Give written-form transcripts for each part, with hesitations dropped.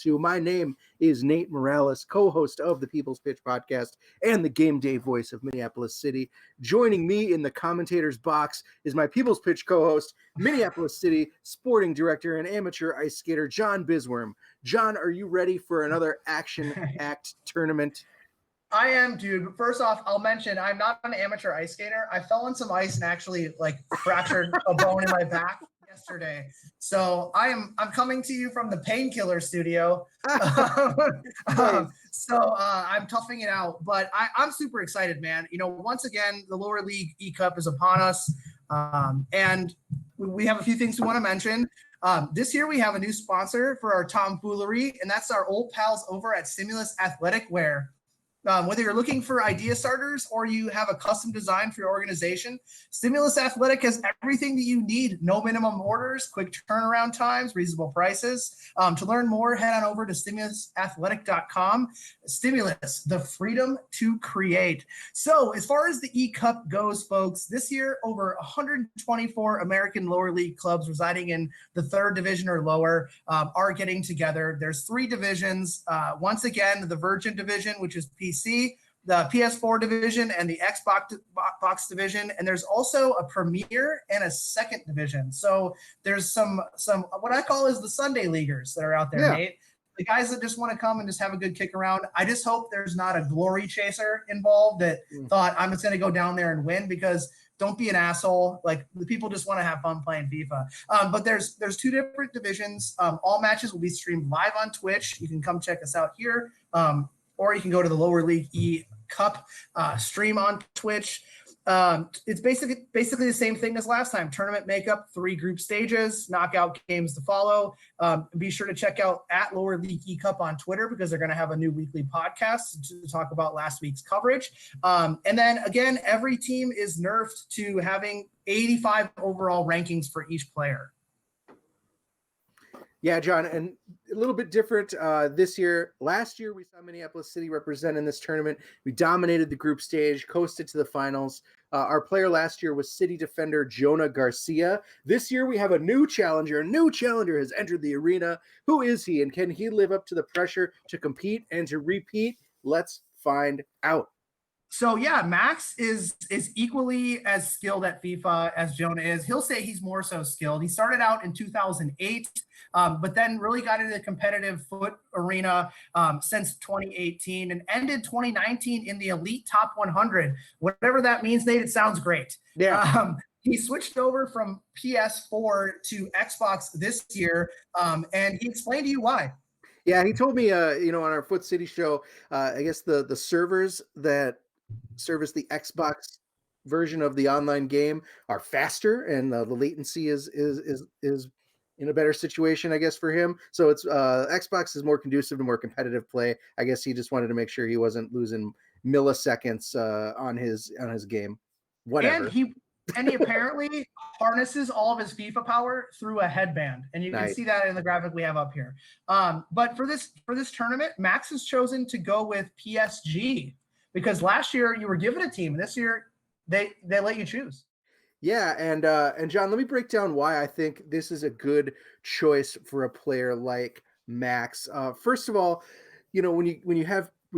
2. My name is Nate Morales, co-host of the People's Pitch podcast and the game day voice of Minneapolis City. Joining me in the commentator's box is my People's Pitch co-host, Minneapolis City sporting director and amateur ice skater, John Bisworm. John, are you ready for another action-packed tournament? I am, dude. But first off, I'll mention I'm not an amateur ice skater. I fell on some ice and actually fractured a bone in my back yesterday. So I'm coming to you from the painkiller studio. So I'm toughing it out, but I'm super excited, man. Once again, the lower league eCup is upon us. And we have a few things we want to mention. This year we have a new sponsor for our tomfoolery, and that's our old pals over at Stimulus Athletic Wear. Whether you're looking for idea starters or you have a custom design for your organization, Stimulus Athletic has everything that you need. No minimum orders, quick turnaround times, reasonable prices. To learn more, head on over to stimulusathletic.com. Stimulus, the freedom to create. So as far as the eCup goes, folks, this year over 124 American lower league clubs residing in the third division or lower are getting together. There's 3 divisions. Once again, the Virgin Division, which is PC, the PS4 division, and the Xbox division, and there's also a Premier and a second division. So there's some what I call is the Sunday leaguers that are out there, Nate. The guys that just want to come and just have a good kick around. I just hope there's not a glory chaser involved that thought I'm just going to go down there and win, because don't be an asshole. Like, the people just want to have fun playing FIFA. But there's 2 different divisions. All matches will be streamed live on Twitch. You can come check us out here. Or you can go to the lower league eCup stream on Twitch. It's basically the same thing as last time. Tournament makeup, 3 group stages, knockout games to follow. Be sure to check out at Lower League eCup on Twitter, because they're going to have a new weekly podcast to talk about last week's coverage. And then again, every team is nerfed to having 85 overall rankings for each player. Yeah, John, and a little bit different this year. Last year, we saw Minneapolis City represent in this tournament. We dominated the group stage, coasted to the finals. Our player last year was City defender Jonah Garcia. This year, we have a new challenger. A new challenger has entered the arena. Who is he, and can he live up to the pressure to compete and to repeat? Let's find out. So yeah, Max is equally as skilled at FIFA as Jonah is. He'll say he's more so skilled. He started out in 2008, but then really got into the competitive foot arena since 2018 and ended 2019 in the elite top 100. Whatever that means, Nate, it sounds great. Yeah. He switched over from PS4 to Xbox this year, and he explained to you why. Yeah, he told me, on our Foot City show, I guess the servers that service the Xbox version of the online game are faster, and the latency is in a better situation, I guess, for him. So it's Xbox is more conducive to more competitive play. I guess he just wanted to make sure he wasn't losing milliseconds on his game. Whatever. And he apparently harnesses all of his FIFA power through a headband, and you can see that in the graphic we have up here. But for this tournament, Max has chosen to go with PSG, because last year you were given a team, and this year they let you choose. Yeah, and John, let me break down why I think this is a good choice for a player like Max. First of all, when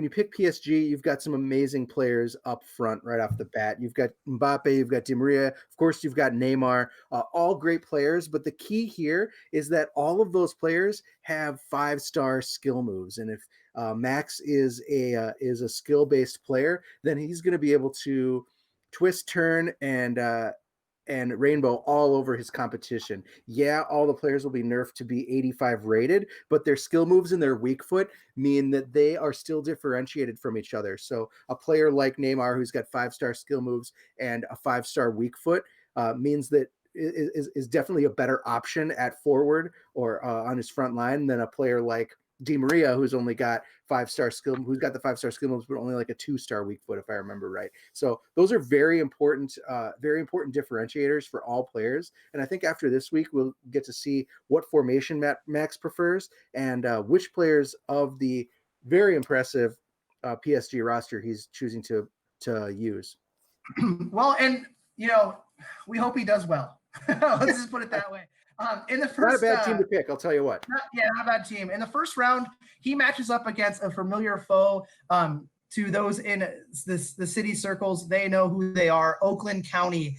you pick PSG, you've got some amazing players up front right off the bat. You've got Mbappe, you've got Di Maria, of course, you've got Neymar, all great players. But the key here is that all of those players have 5-star skill moves, and if Max is a skill-based player, then he's going to be able to twist, turn, and rainbow all over his competition. Yeah, all the players will be nerfed to be 85 rated, but their skill moves and their weak foot mean that they are still differentiated from each other. So a player like Neymar, who's got 5-star skill moves and a 5-star weak foot, means that is definitely a better option at forward or on his front line than a player like Di Maria, who's only got 5-star skill, who's got the 5-star skill moves, but only like a 2-star weak foot, if I remember right. So those are very important differentiators for all players. And I think after this week, we'll get to see what formation Max prefers and which players of the very impressive PSG roster he's choosing to use. Well, and we hope he does well. Let's just put it that way. In the Not a first, bad team to pick, I'll tell you what. not a bad team. In the first round, he matches up against a familiar foe. To those in the city circles, they know who they are. Oakland County.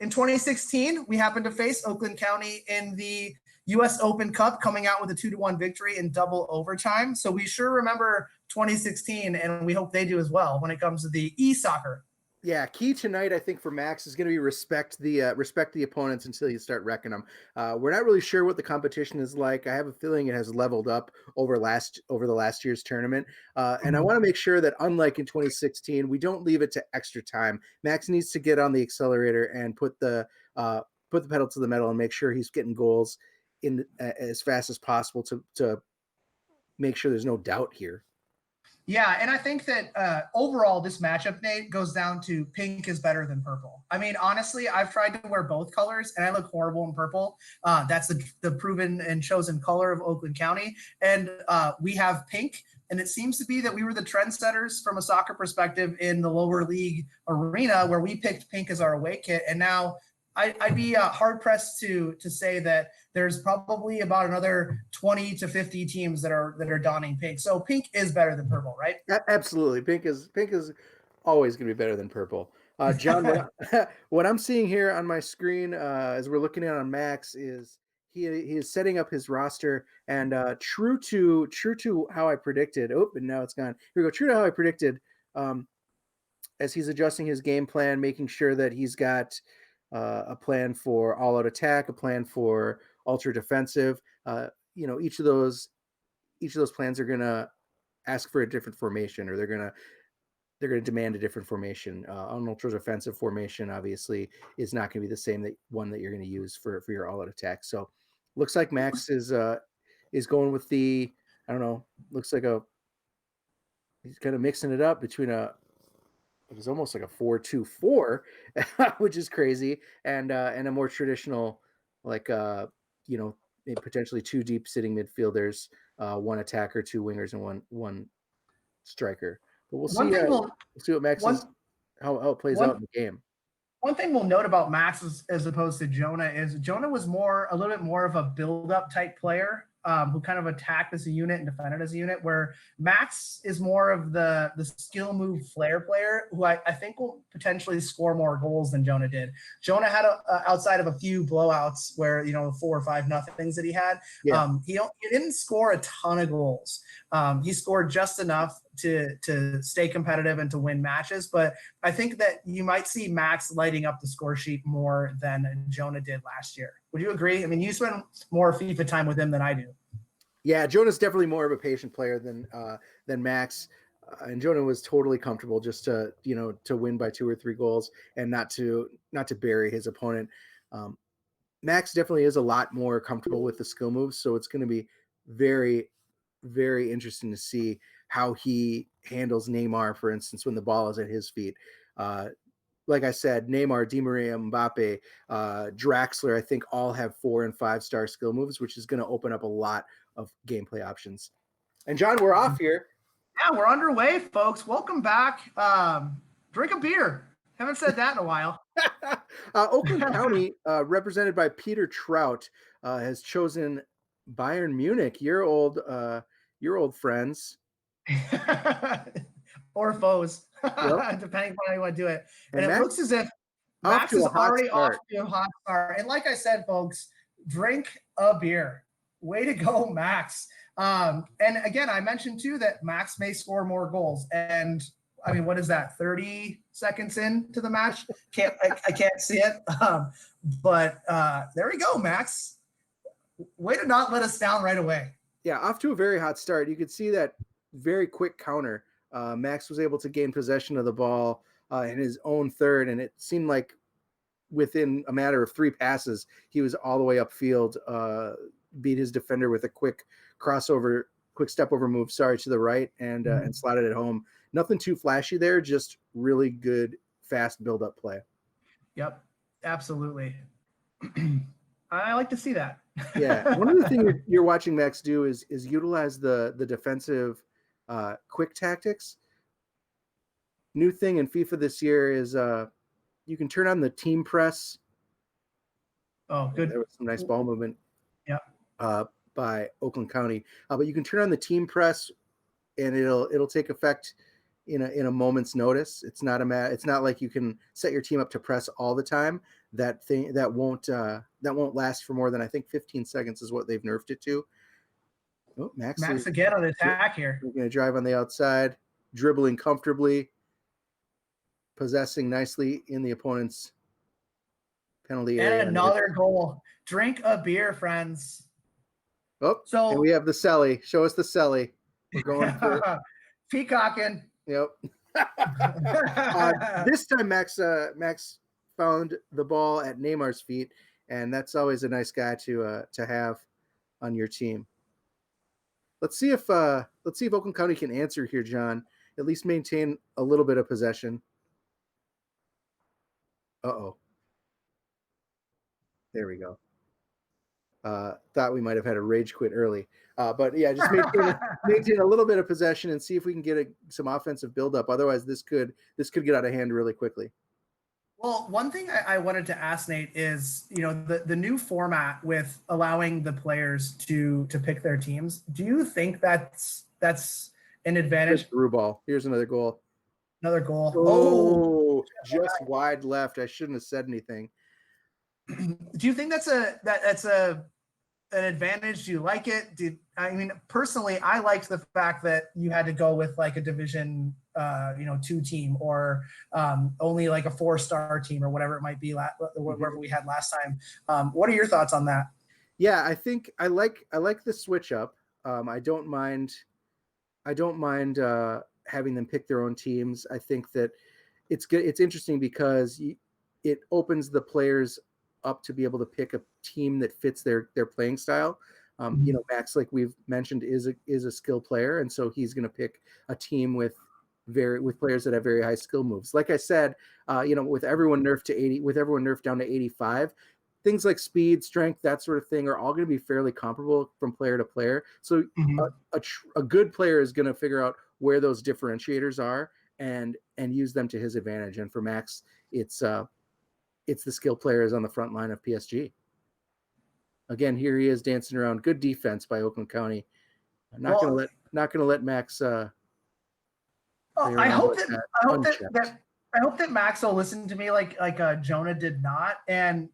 In 2016, we happened to face Oakland County in the U.S. Open Cup, coming out with a 2-1 victory in double overtime. So we sure remember 2016, and we hope they do as well when it comes to the e-soccer. Yeah, key tonight, I think, for Max is going to be respect the opponents until you start wrecking them. We're not really sure what the competition is like. I have a feeling it has leveled up over the last year's tournament, and I want to make sure that, unlike in 2016, we don't leave it to extra time. Max needs to get on the accelerator and put the pedal to the metal and make sure he's getting goals in as fast as possible to make sure there's no doubt here. Yeah, and I think that overall, this matchup, Nate, goes down to pink is better than purple. I mean, honestly, I've tried to wear both colors, and I look horrible in purple. That's the proven and chosen color of Oakland County. And we have pink, and it seems to be that we were the trendsetters from a soccer perspective in the lower league arena, where we picked pink as our away kit. And now I'd be hard-pressed to say that there's probably about another 20 to 50 teams that are donning pink. So pink is better than purple, right? Absolutely. Pink is always going to be better than purple. John, what I'm seeing here on my screen as we're looking at on Max is he is setting up his roster, and true to how I predicted. Oh, and now it's gone. Here we go. True to how I predicted, as he's adjusting his game plan, making sure that he's got a plan for all-out attack, a plan for ultra defensive. Each of those plans are going to ask for a different formation, or they're gonna demand a different formation. An ultra defensive formation obviously is not going to be the same one that you're going to use for your all-out attack. So looks like Max is going with the, I don't know, looks like he's kind of mixing it up between it was almost like a 4-2-4, which is crazy, and a more traditional, like potentially two deep sitting midfielders, one attacker, two wingers, and one striker. But we'll see. We'll see what Max is, how it plays out in the game. One thing we'll note about Max as opposed to Jonah is Jonah was a little bit more of a build-up type player, who kind of attacked as a unit and defended as a unit, where Max is more of the skill move flair player, who I think will potentially score more goals than Jonah did. Jonah had outside of a few blowouts where, 4 or 5 nothings that he had, he didn't score a ton of goals. He scored just enough to stay competitive and to win matches. But I think that you might see Max lighting up the score sheet more than Jonah did last year. Would you agree? I mean, you spend more FIFA time with him than I do. Yeah, Jonah's definitely more of a patient player than Max. And Jonah was totally comfortable just to win by 2 or 3 goals and not to bury his opponent. Max definitely is a lot more comfortable with the skill moves, so it's going to be very, very interesting to see how he handles Neymar, for instance, when the ball is at his feet. Like I said, Neymar, Di Maria, Mbappe, Draxler, I think all have 4 and 5 star skill moves, which is going to open up a lot of gameplay options. And John, we're off here. Yeah, we're underway, folks. Welcome back. Drink a beer. Haven't said that in a while. Oakland County, represented by Peter Trout, has chosen Bayern Munich, your old friends. Or foes, Yep. depending on how you want to do it. And it Max, looks as if Max is already off to a hot start. And like I said, folks, drink a beer. Way to go, Max. And again, I mentioned too that Max may score more goals. And I mean, what is that? 30 seconds into the match? I can't see it. But there we go, Max. Way to not let us down right away. Yeah, off to a very hot start. You could see that very quick counter. Max was able to gain possession of the ball in his own third, and it seemed like within a matter of 3 passes, he was all the way upfield, beat his defender with a quick step over move, to the right, and slotted it home. Nothing too flashy there, just really good, fast build-up play. Yep, absolutely. I like to see that. Yeah, one of the things you're watching Max do is utilize the defensive quick tactics. New thing in FIFA this year is you can turn on the team press Oh, good. There was some nice ball movement. Yeah. By Oakland County, but you can turn on the team press, and it'll take effect in a moment's notice. It's not like you can set your team up to press all the time. That won't last for more than, I think, 15 seconds is what they've nerfed it to. Oh, Max again on the attack here. We're going to drive on the outside, dribbling comfortably, possessing nicely in the opponent's penalty area. And another goal. Drink a beer, friends. Oh, so and we have the celly. Show us the celly. We're going for peacocking. Yep. This time, Max found the ball at Neymar's feet, and that's always a nice guy to have on your team. Let's see if Oakland County can answer here, John. At least maintain a little bit of possession. Uh-oh. There we go. Thought we might have had a rage quit early. But yeah, just maintain a little bit of possession and see if we can get some offensive buildup. Otherwise, this could get out of hand really quickly. Well, one thing I wanted to ask Nate is, the new format with allowing the players to pick their teams. Do you think that's an advantage? Through ball. Here's another goal. Another goal. Oh, just wide left. I shouldn't have said anything. Do you think that's an advantage? Do you like it? Personally, I liked the fact that you had to go with like a Division 2 team, or only like a 4-star team, or whatever it might be, whatever we had last time. What are your thoughts on that? Yeah, I think I like the switch up. I don't mind having them pick their own teams. I think that it's good. It's interesting because it opens the players up to be able to pick a team that fits their playing style. Max, like we've mentioned, is a skill player, and so he's going to pick a team with players that have very high skill moves. Like I said, with everyone nerfed down to 85, things like speed, strength, that sort of thing are all going to be fairly comparable from player to player. So a good player is going to figure out where those differentiators are and use them to his advantage. And for Max, it's the skill players on the front line of PSG. Again, here he is dancing around. Good defense by Oakland County. I'm not going to let Max. I hope that Max will listen to me like Jonah did not, and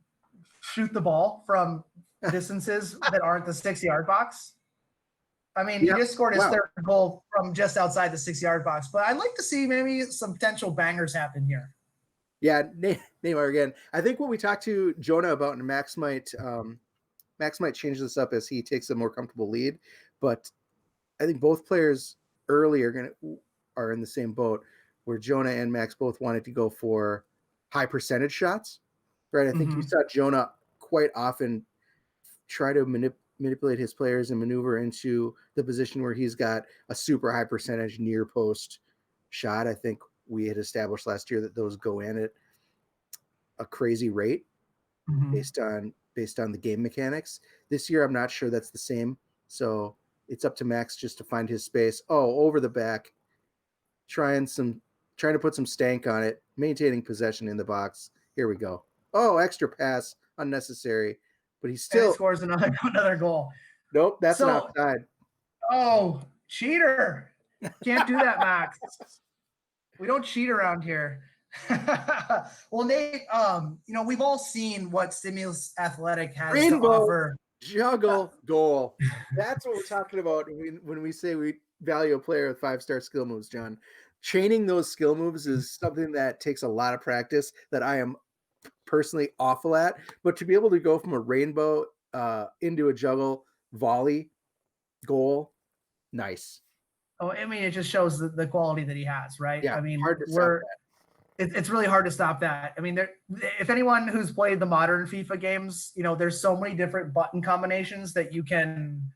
shoot the ball from distances that aren't the 6-yard box. He just scored his third goal from just outside the 6-yard box, but I'd like to see maybe some potential bangers happen here. Yeah, Neymar again. I think what we talked to Jonah about, and Max might change this up as he takes a more comfortable lead, but I think both players early are in the same boat, where Jonah and Max both wanted to go for high percentage shots, right? I think you saw Jonah quite often try to manipulate his players and maneuver into the position where he's got a super high percentage near post shot. I think we had established last year that those go in at a crazy rate based on the game mechanics. This year, I'm not sure that's the same. So it's up to Max just to find his space. Oh, over the back, trying to put some stank on it, maintaining possession in the box. Here we go. Oh, extra pass, unnecessary, but he still scores another goal. Nope, that's an offside. Oh, cheater! Can't do that, Max. We don't cheat around here. Well, Nate, we've all seen what Stimulus Athletic has to offer. Juggle goal. That's what we're talking about when we say we value a player with 5-star skill moves, John. Chaining those skill moves is something that takes a lot of practice that I am personally awful at. But to be able to go from a rainbow into a juggle volley goal, nice. Oh, it just shows the quality that he has, right? Yeah, hard to stop that. It's really hard to stop that. If anyone who's played the modern FIFA games, there's so many different button combinations that you can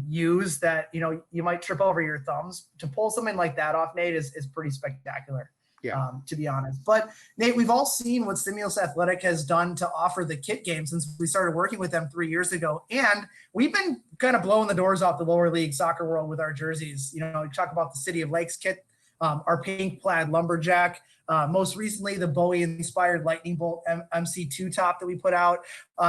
use that, you might trip over your thumbs. To pull something like that off, Nate, is pretty spectacular. Yeah. To be honest. But Nate, we've all seen what Stimulus Athletic has done to offer the kit game since we started working with them 3 years ago. And we've been kind of blowing the doors off the lower league soccer world with our jerseys. You talk about the City of Lakes kit our pink plaid lumberjack. Most recently, the Bowie-inspired Lightning Bolt MC2 top that we put out.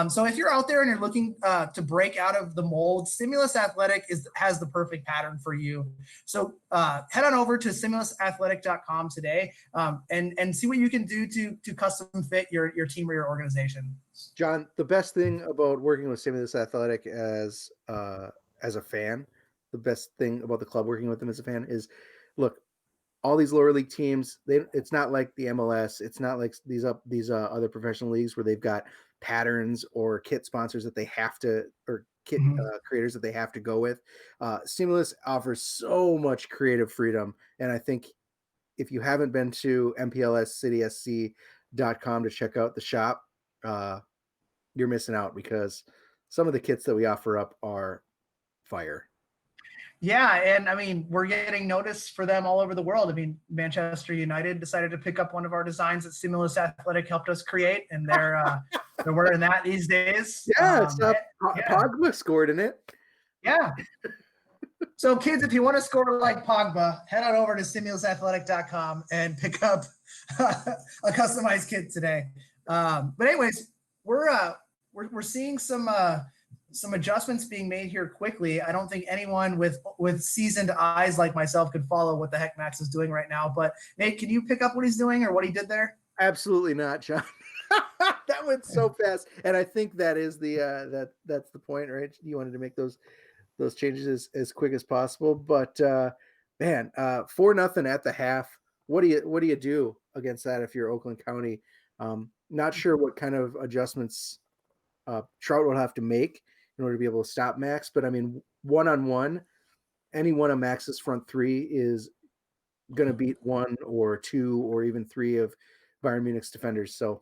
So if you're out there and you're looking to break out of the mold, Stimulus Athletic has the perfect pattern for you. So head on over to StimulusAthletic.com today and see what you can do to custom fit your team or your organization. John, the best thing about working with Stimulus Athletic as a fan, the best thing about the club working with them as a fan is, look, all these lower league teams, it's not like the MLS. It's not like these other professional leagues where they've got patterns or kit sponsors that they have to, or kit creators that they have to go with. Stimulus offers so much creative freedom. And I think if you haven't been to MplsCitySC.com to check out the shop, you're missing out, because some of the kits that we offer up are fire. Yeah, and I mean, we're getting notice for them all over the world. I mean, Manchester United decided to pick up one of our designs that Stimulus Athletic helped us create, and they're wearing that these days. Yeah, Pogba scored in it. Yeah. So kids, if you want to score like Pogba, head on over to StimulusAthletic.com and pick up a customized kit today. But anyways, we're seeing some adjustments being made here quickly. I don't think anyone with seasoned eyes like myself could follow what the heck Max is doing right now. But Nate, can you pick up what he's doing or what he did there? Absolutely not, John. That went so fast, and I think that is that's the point, right? You wanted to make those changes as quick as possible, but man, 4-0 at the half. What do you do against that if you're Oakland County? Not sure what kind of adjustments Trout will have to make in order to be able to stop Max, but I mean, one-on-one, any one of Max's front three is going to beat one or two or even three of Bayern Munich's defenders. So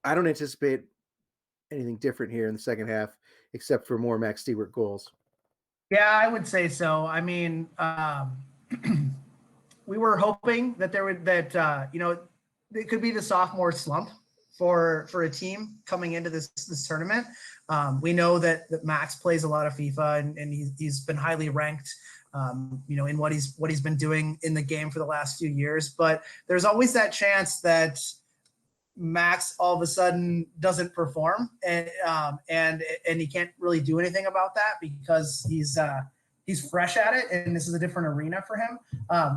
I don't anticipate anything different here in the second half, except for more Max Stiegwardt goals. Yeah, I would say so. I mean, we were hoping that it could be the sophomore slump for a team coming into this tournament. We know that Max plays a lot of FIFA and he's been highly ranked, in what he's been doing in the game for the last few years. But there's always that chance that Max all of a sudden doesn't perform and he can't really do anything about that because he's fresh at it and this is a different arena for him.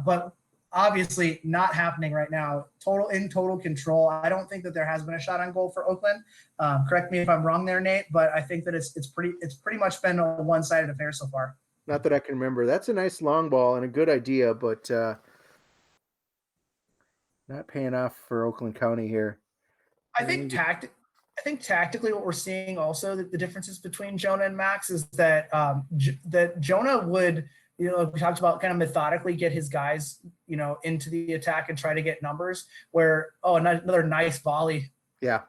But obviously not happening right now. Total control. I don't think that there has been a shot on goal for Oakland. Correct me if I'm wrong there, Nate, but I think that it's pretty much been a one-sided affair so far. Not that I can remember. That's a nice long ball and a good idea, but not paying off for Oakland County here. I think tactically what we're seeing also that the differences between Jonah and Max is that that Jonah would, we talked about kind of methodically get his guys, into the attack and try to get numbers where, another nice volley. Yeah.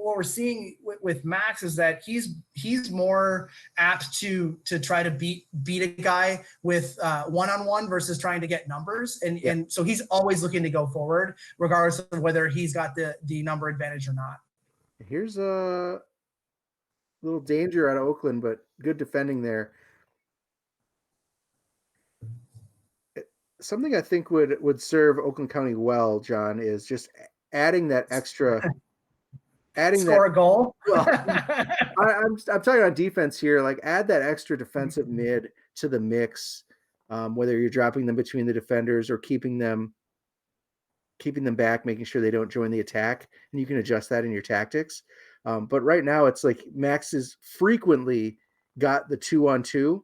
What we're seeing with Max is that he's more apt to try to beat a guy with one-on-one versus trying to get numbers. And so he's always looking to go forward, regardless of whether he's got the number advantage or not. Here's a little danger out of Oakland, but good defending there. Something I think would serve Oakland County well, John, is just adding that extra Score a goal. Well, I'm talking on defense here. Like, add that extra defensive mid to the mix, whether you're dropping them between the defenders or keeping them back, making sure they don't join the attack, and you can adjust that in your tactics. But right now, it's like Max has frequently got the 2-on-2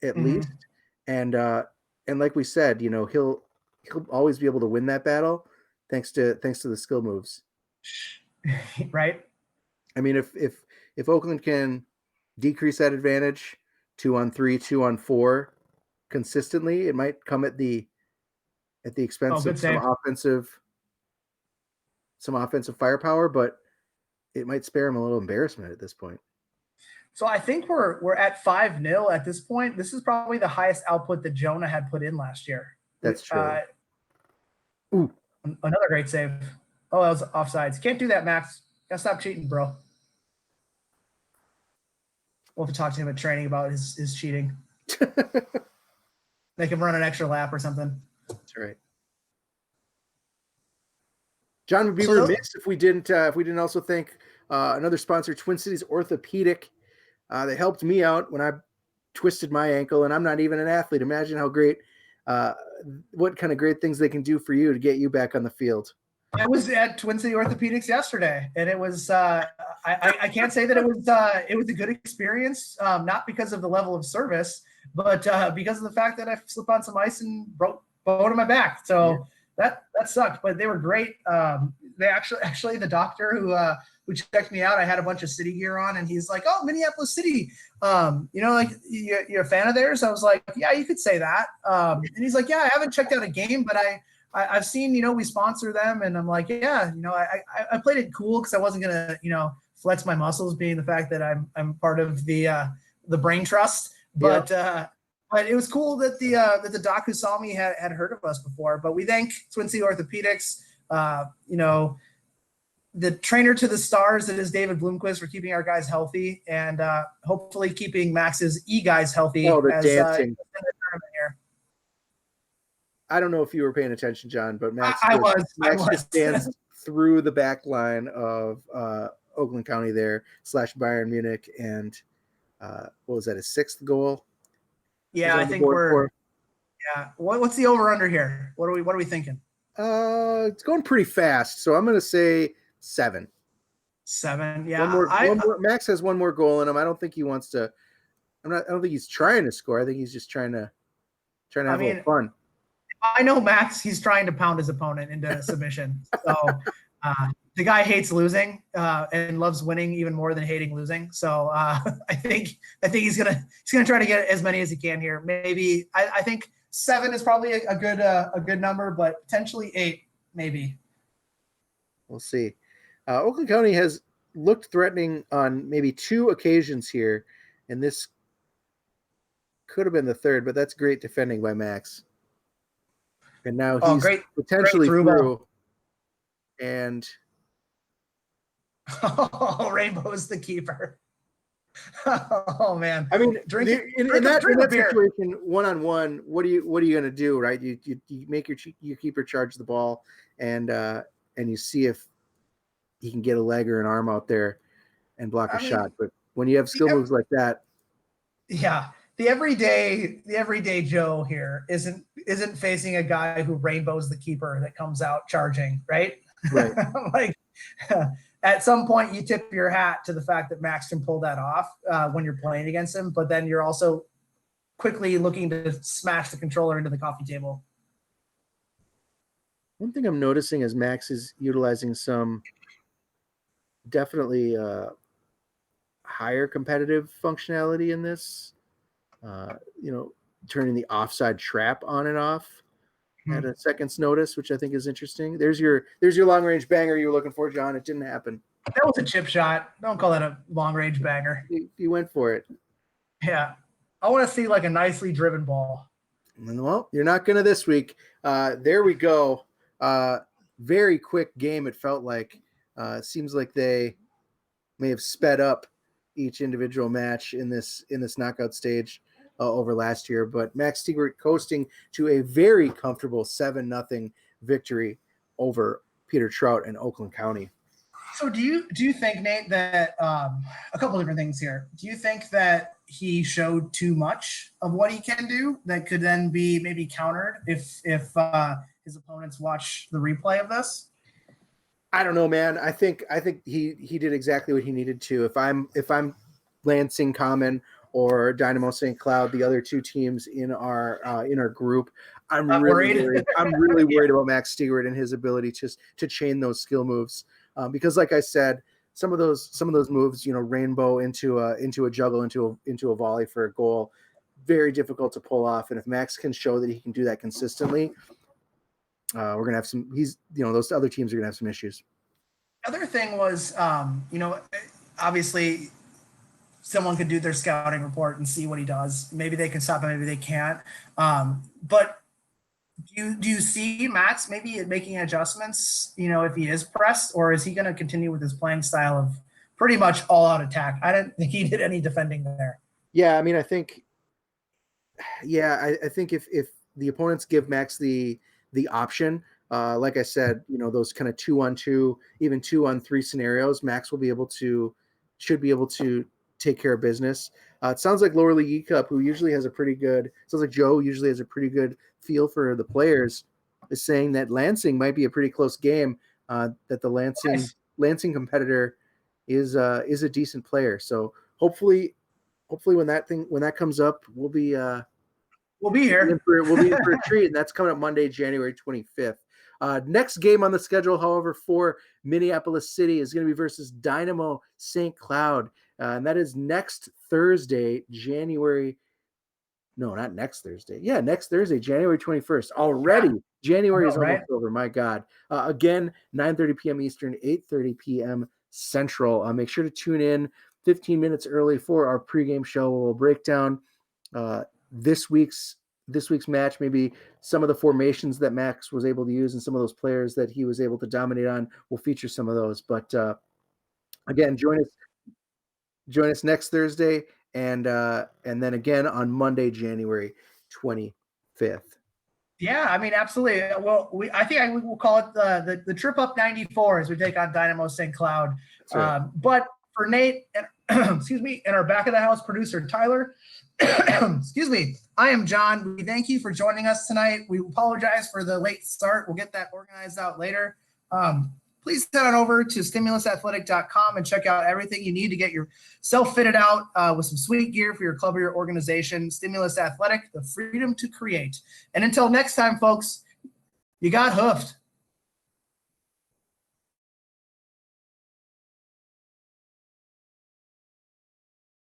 at least, and like we said, he'll always be able to win that battle thanks to the skill moves. Right. I mean, if Oakland can decrease that advantage 2-on-3, 2-on-4 consistently, it might come at the expense of some offensive firepower, but it might spare him a little embarrassment at this point. So I think we're at 5-0 at this point. This is probably the highest output that Jonah had put in last year. That's true. Ooh, another great save. Oh, that was offsides. Can't do that, Max. Gotta stop cheating, bro. We'll have to talk to him at training about his cheating. Make him run an extra lap or something. That's right. John, would be remiss if we didn't also thank another sponsor, Twin Cities Orthopedic. They helped me out when I twisted my ankle, and I'm not even an athlete. Imagine how great, what kind of great things they can do for you to get you back on the field. I was at Twin City Orthopedics yesterday, and it was I can't say that it was a good experience, not because of the level of service, but because of the fact that I slipped on some ice and broke bone in my back. So that sucked, but they were great. They actually the doctor who checked me out, I had a bunch of City gear on, and he's like, "Oh, Minneapolis City, like you're a fan of theirs?" I was like, "Yeah, you could say that." And he's like, "Yeah, I haven't checked out a game, but I've seen, we sponsor them." And I'm like, "Yeah, I played it cool because I wasn't gonna, flex my muscles, being the fact that I'm part of the brain trust." But it was cool that the doc who saw me had heard of us before. But we thank Twin City Orthopedics, the trainer to the stars that is David Bloomquist, for keeping our guys healthy, and hopefully keeping Max's guys healthy. Oh, the as dancing. in the tournament here. I don't know if you were paying attention, John, but Max just danced through the back line of Oakland County there / Bayern Munich, and what was that, his 6th goal? Yeah, I think we're. Yeah, what's the over under here? What are we thinking? It's going pretty fast, so I'm going to say 7. 7, yeah. One more. Max has one more goal in him. I don't think he wants to. I don't think he's trying to score. I think he's just trying to have a little fun. I know Max, he's trying to pound his opponent into submission. So the guy hates losing and loves winning even more than hating losing. So I think he's gonna try to get as many as he can here. Maybe I think 7 is probably a good number, but potentially 8 maybe. We'll see. Oakland County has looked threatening on maybe 2 occasions here, and this could have been the 3rd, but that's great defending by Max. And now he's potentially through. And Rainbow's the keeper. Oh man! I mean, in that situation, 1-on-1, what are you going to do, right? You make your keeper charge the ball, and you see if he can get a leg or an arm out there and block a shot. But when you have skill moves like that, the everyday Joe here isn't facing a guy who rainbows the keeper that comes out charging, right? Right. Like at some point you tip your hat to the fact that Max can pull that off when you're playing against him, but then you're also quickly looking to smash the controller into the coffee table. One thing I'm noticing is Max is utilizing some definitely higher competitive functionality in this. Turning the offside trap on and off at a second's notice, which I think is interesting. There's your long range banger you were looking for, John. It didn't happen. That was a chip shot. Don't call that a long range banger. He went for it. Yeah. I want to see like a nicely driven ball. Well, you're not going to this week. There we go. Very quick game. It felt like, seems like they may have sped up each individual match in this knockout stage over last year, but Max Stiegwardt coasting to a very comfortable 7-0 victory over Peter Trout and Oakland County. So do you think, Nate, that a couple different things here? Do you think that he showed too much of what he can do that could then be maybe countered if his opponents watch the replay of this? I don't know, man. I think he did exactly what he needed to. If I'm Lansing Common or Dynamo St. Cloud, the other 2 teams in our group, I'm really worried. I'm really worried about Max Stiegwardt and his ability to chain those skill moves, because, like I said, some of those moves, rainbow into a juggle, into a volley for a goal, very difficult to pull off. And if Max can show that he can do that consistently, we're gonna have some. Those other teams are gonna have some issues. Other thing was, obviously, someone could do their scouting report and see what he does. Maybe they can stop him, maybe they can't. But do you see Max maybe making adjustments? If he is pressed, or is he going to continue with his playing style of pretty much all-out attack? I didn't think he did any defending there. Yeah, I mean, I think Yeah, I think if the opponents give Max the option, like I said, those kind of 2-on-2, even 2-on-3 scenarios, Max should be able to take care of business. It sounds like lower league eCup, who usually has a pretty good, sounds like Joe usually has a pretty good feel for the players, is saying that Lansing might be a pretty close game. That the Lansing competitor is a decent player. So hopefully when that comes up, we'll be here. we'll be in for a treat, and that's coming up Monday, January 25th. Next game on the schedule, however, for Minneapolis City is going to be versus Dynamo St. Cloud, and that is next Thursday, not next Thursday. Yeah, next Thursday, January 21st. Already, yeah. January is almost over. My God. Again, 9:30 p.m. Eastern, 8:30 p.m. Central. Make sure to tune in 15 minutes early for our pregame show. We'll break down this week's match, maybe some of the formations that Max was able to use and some of those players that he was able to dominate on. We'll feature some of those. But again, join us next Thursday, and then again on Monday, January 25th. Yeah, I mean, absolutely. Well, I think we'll call it the trip up 94 as we take on Dynamo St. Cloud. Right. But for Nate and excuse me, and our back of the house producer Tyler, excuse me, I am John. We thank you for joining us tonight. We apologize for the late start. We'll get that organized out later. Please head on over to stimulusathletic.com and check out everything you need to get yourself fitted out with some sweet gear for your club or your organization. Stimulus Athletic, the freedom to create. And until next time, folks, you got hoofed.